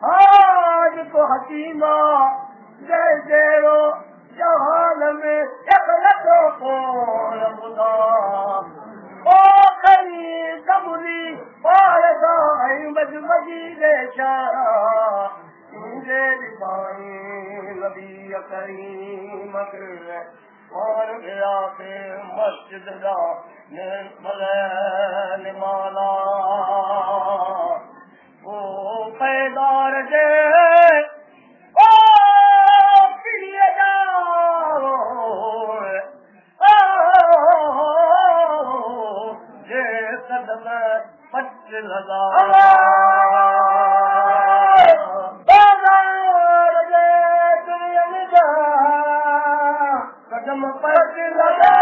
आज को हसीमा जैसे रो जहान में एकलतो को खुदा ओ करी कबूली पारदा मजमजी देशा मुझे दिखाई नबी करीम और गया के मस्जिद दा निर्मल माला ओ पैदार दे ओ पिए जाओ जे कदम पच लगा कदम पच लगा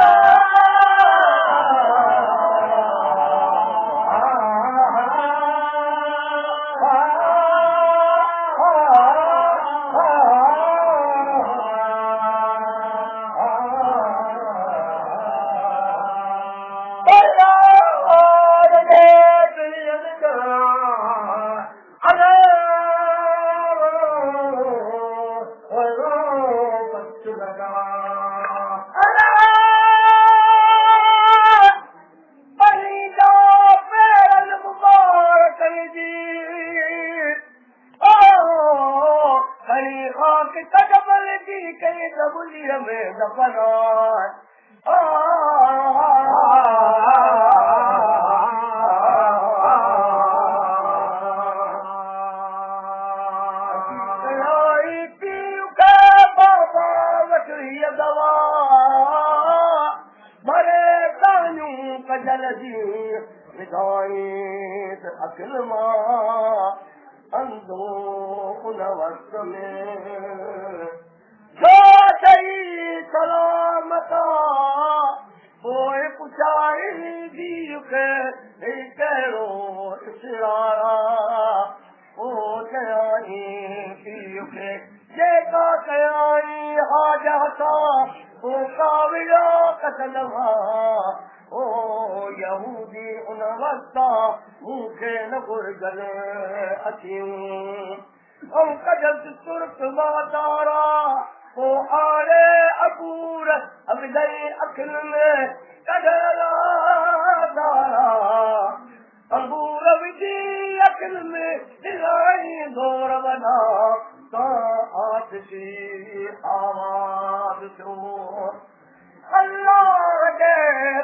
अखिल मां अंधो उन वक्त में जो सही सलामता पोइ पुछाई दी के कहिड़ो इशारा ओ चयाई पीउ खे जेका कयाई हाजता ओ काविड़ा कतलवा ओ यहूदी उन वक्त मूंखे न घुर्गल अचियूं ऐं कदस तुर्क मातारा ओ आड़े अबूर अबदई अखिल में कढला तारा अबूर विधी अखिल में दिलाई दौर वना ता आतिशी आवाज थियो अल्लाह के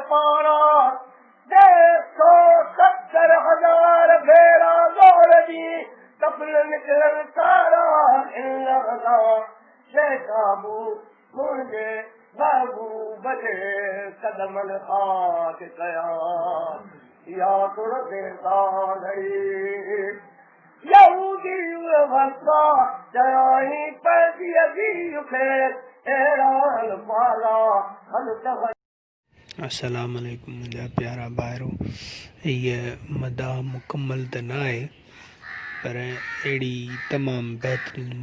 पारा 170,000 भेड़ा दौड़ दी कपिल निकल तारा शेखाबू मुंहिंजे बाबू बजे कदमन खाक कया या तुर देता नहीं यहूदी वक्ता चयाई पैदी अभी खे एरान पाला हल तव अस्सलाम वालेकुम मुंहिंजा प्यारा भाइरो हीअ मदाह मुकमल त न आहे पर अहिड़ी तमामु बहितरीनु